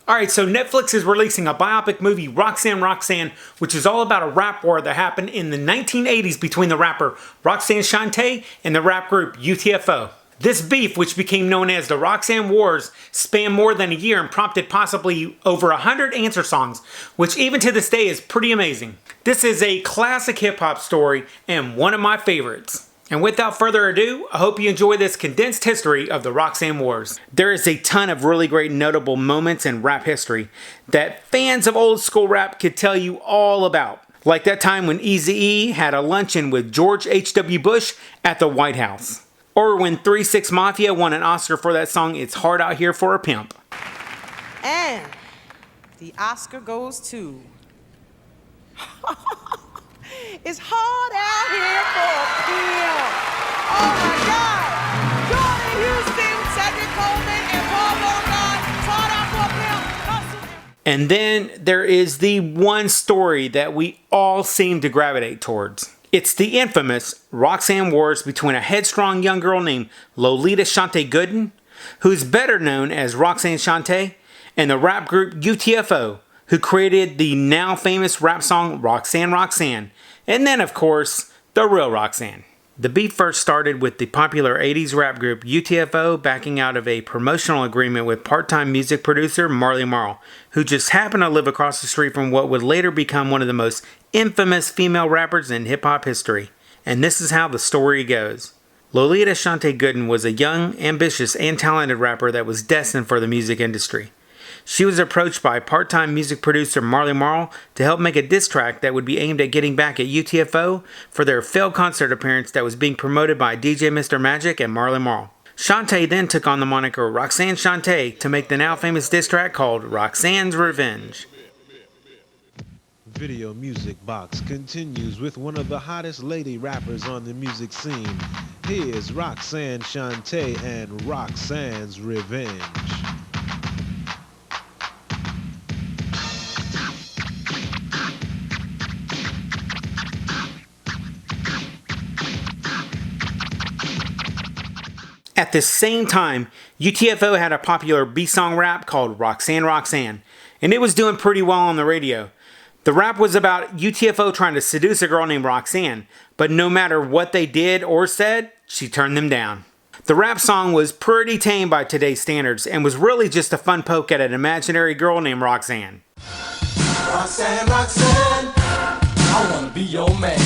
Alright, so Netflix is releasing a biopic movie, Roxanne Roxanne, which is all about a rap war that happened in the 1980s between the rapper Roxanne Shante and the rap group U.T.F.O. This beef, which became known as the Roxanne Wars, spanned more than a year and prompted possibly over 100 answer songs, which even to this day is pretty amazing. This is a classic hip-hop story and one of my favorites. And without further ado, I hope you enjoy this condensed history of the Roxanne Wars. There is a ton of really great notable moments in rap history that fans of old school rap could tell you all about. Like that time when Eazy-E had a luncheon with George H.W. Bush at the White House. Or when 3 6 Mafia won an Oscar for that song, It's Hard Out Here for a Pimp. And the Oscar goes to... It's hard out here for a pimp. Oh my God! Jordan Houston, Cedric Coleman, and Paul Bogart. It's hard out for a pimp. And then there is the one story that we all seem to gravitate towards. It's the infamous Roxanne Wars between a headstrong young girl named Lolita Shante Gooden, who's better known as Roxanne Shante, and the rap group U.T.F.O, who created the now famous rap song Roxanne Roxanne, and then of course, the real Roxanne. The beef first started with the popular 80s rap group U.T.F.O backing out of a promotional agreement with part-time music producer Marly Marl, who just happened to live across the street from what would later become one of the most infamous female rappers in hip-hop history. And this is how the story goes. Lolita Shante Gooden was a young, ambitious, and talented rapper that was destined for the music industry. She was approached by part-time music producer Marly Marl to help make a diss track that would be aimed at getting back at U.T.F.O for their failed concert appearance that was being promoted by DJ Mr. Magic and Marly Marl. Shante then took on the moniker Roxanne Shante to make the now famous diss track called Roxanne's Revenge. Video Music Box continues with one of the hottest lady rappers on the music scene. Here's Roxanne Shante and Roxanne's Revenge. At the same time, U.T.F.O had a popular B-song rap called Roxanne Roxanne, and it was doing pretty well on the radio. The rap was about U.T.F.O trying to seduce a girl named Roxanne, but no matter what they did or said, she turned them down. The rap song was pretty tame by today's standards and was really just a fun poke at an imaginary girl named Roxanne. Roxanne, Roxanne, I wanna be your man.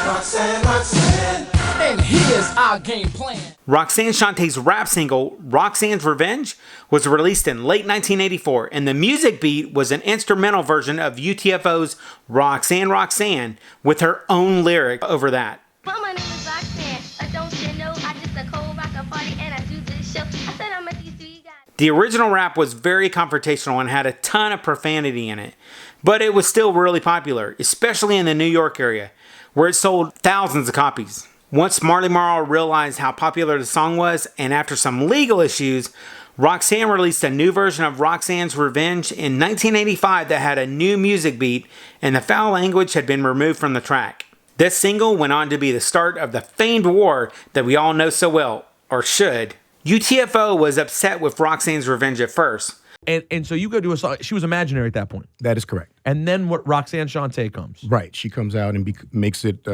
Roxanne, Roxanne, and here's our game plan. Roxanne Shante's rap single, Roxanne's Revenge, was released in late 1984, and the music beat was an instrumental version of U.T.F.O's Roxanne Roxanne with her own lyric over that. Well, my name is Roxanne. I don't you know, I just a cold rock a party and I do this show. I said I'm at these three guys. The original rap was very confrontational and had a ton of profanity in it, but it was still really popular, especially in the New York area, where it sold thousands of copies. Once Marly Marl realized how popular the song was, and after some legal issues, Roxanne released a new version of Roxanne's Revenge in 1985 that had a new music beat, and the foul language had been removed from the track. This single went on to be the start of the famed war that we all know so well, or should. U.T.F.O was upset with Roxanne's Revenge at first. And so you go do a song. She was imaginary at that point. That is correct. And then what? Roxanne Shante comes. Right. She comes out and makes it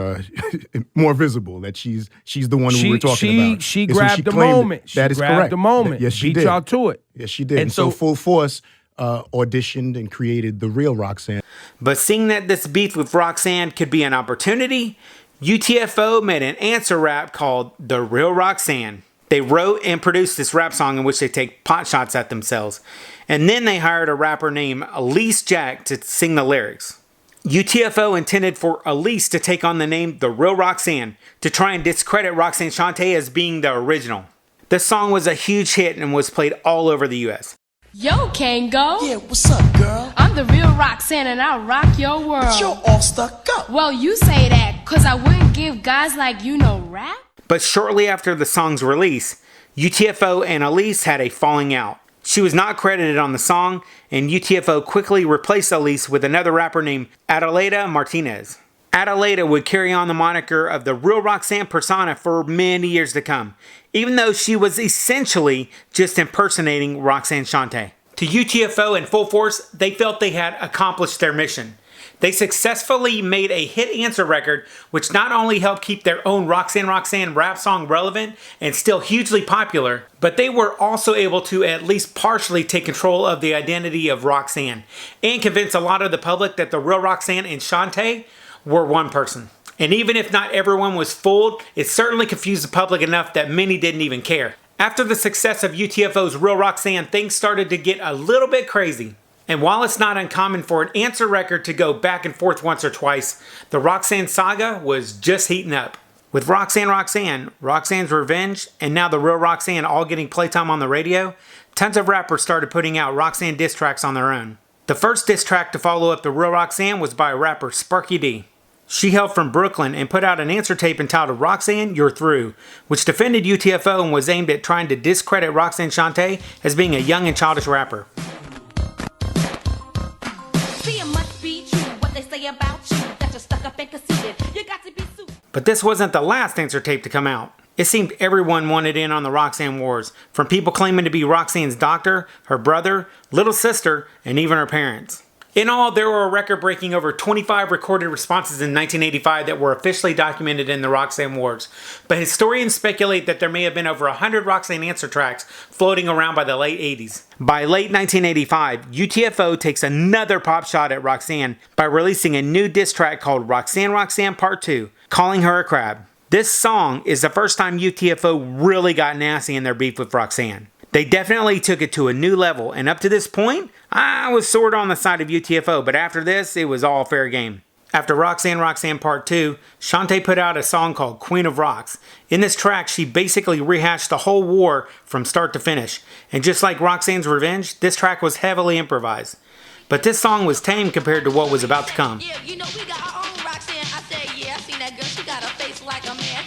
more visible that she's the one who we're talking about. She grabbed the moment. That is correct. She grabbed the moment. Yes, she beat did. y'all to it. Yes, she did. And so Full Force auditioned and created the real Roxanne. But seeing that this beef with Roxanne could be an opportunity, U.T.F.O made an answer rap called The Real Roxanne. They wrote and produced this rap song in which they take pot shots at themselves. And then they hired a rapper named Elise Jack to sing the lyrics. U.T.F.O intended for Elise to take on the name The Real Roxanne to try and discredit Roxanne Shante as being the original. This song was a huge hit and was played all over the U.S. Yo, Kango. Yeah, what's up, girl? I'm the real Roxanne and I'll rock your world. But you're all stuck up. Well, you say that, cause I wouldn't give guys like you no rap. But shortly after the song's release, U.T.F.O and Elise had a falling out. She was not credited on the song, and U.T.F.O quickly replaced Elise with another rapper named Adelaida Martinez. Adelaida would carry on the moniker of the Real Roxanne persona for many years to come, even though she was essentially just impersonating Roxanne Shante. To U.T.F.O in full force, they felt they had accomplished their mission. They successfully made a hit answer record, which not only helped keep their own Roxanne Roxanne rap song relevant and still hugely popular, but they were also able to at least partially take control of the identity of Roxanne and convince a lot of the public that the Real Roxanne and Shante were one person. And even if not everyone was fooled, it certainly confused the public enough that many didn't even care. After the success of U.T.F.O's Real Roxanne, things started to get a little bit crazy. And while it's not uncommon for an answer record to go back and forth once or twice, the Roxanne saga was just heating up. With Roxanne Roxanne, Roxanne's Revenge, and now the Real Roxanne all getting playtime on the radio, tons of rappers started putting out Roxanne diss tracks on their own. The first diss track to follow up the Real Roxanne was by rapper Sparky D. She hailed from Brooklyn and put out an answer tape entitled Roxanne, You're Through, which defended U.T.F.O and was aimed at trying to discredit Roxanne Shante as being a young and childish rapper. But this wasn't the last answer tape to come out. It seemed everyone wanted in on the Roxanne Wars, from people claiming to be Roxanne's doctor, her brother, little sister, and even her parents. In all, there were a record-breaking over 25 recorded responses in 1985 that were officially documented in the Roxanne Wars. But historians speculate that there may have been over 100 Roxanne answer tracks floating around by the late 80s. By late 1985, U.T.F.O takes another pop shot at Roxanne by releasing a new diss track called Roxanne Roxanne Part 2, calling her a crab. This song is the first time U.T.F.O really got nasty in their beef with Roxanne. They definitely took it to a new level, and up to this point, I was sort of on the side of U.T.F.O, but after this, it was all fair game. After Roxanne Roxanne Part 2, Shante put out a song called Queen of Rocks. In this track, she basically rehashed the whole war from start to finish, and just like Roxanne's Revenge, this track was heavily improvised. But this song was tame compared to what was about to come. Yeah, you know, we got our own Roxanne. I said, yeah, I seen that girl. She got a face like a man.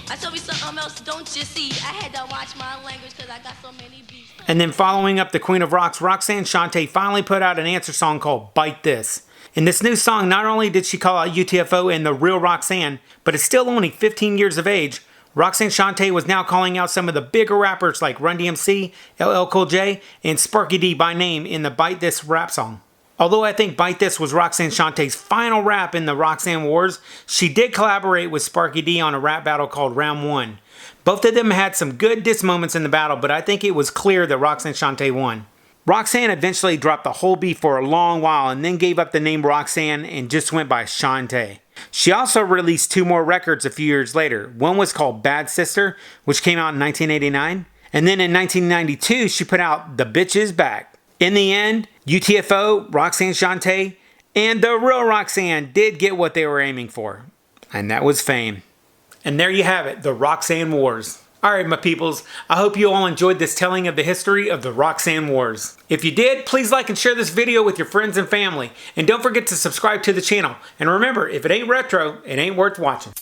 I told you something else, don't you see? I had to watch my language because I got so many beats. And then following up the Queen of Rocks, Roxanne Shante finally put out an answer song called Bite This. In this new song, not only did she call out U.T.F.O and the Real Roxanne, but it's still only 15 years of age, Roxanne Shante was now calling out some of the bigger rappers like Run DMC, LL Cool J, and Sparky D by name in the Bite This rap song. Although I think Bite This was Roxanne Shante's final rap in the Roxanne Wars, she did collaborate with Sparky D on a rap battle called Round 1. Both of them had some good diss moments in the battle, but I think it was clear that Roxanne Shante won. Roxanne eventually dropped the whole beef for a long while and then gave up the name Roxanne and just went by Shante. She also released 2 more records a few years later. One was called Bad Sister, which came out in 1989. And then in 1992, she put out The Bitch Is Back. In the end, U.T.F.O, Roxanne Shante, and the Real Roxanne did get what they were aiming for. And that was fame. And there you have it, the Roxanne Wars. Alright my peoples, I hope you all enjoyed this telling of the history of the Roxanne Wars. If you did, please like and share this video with your friends and family. And don't forget to subscribe to the channel. And remember, if it ain't retro, it ain't worth watching.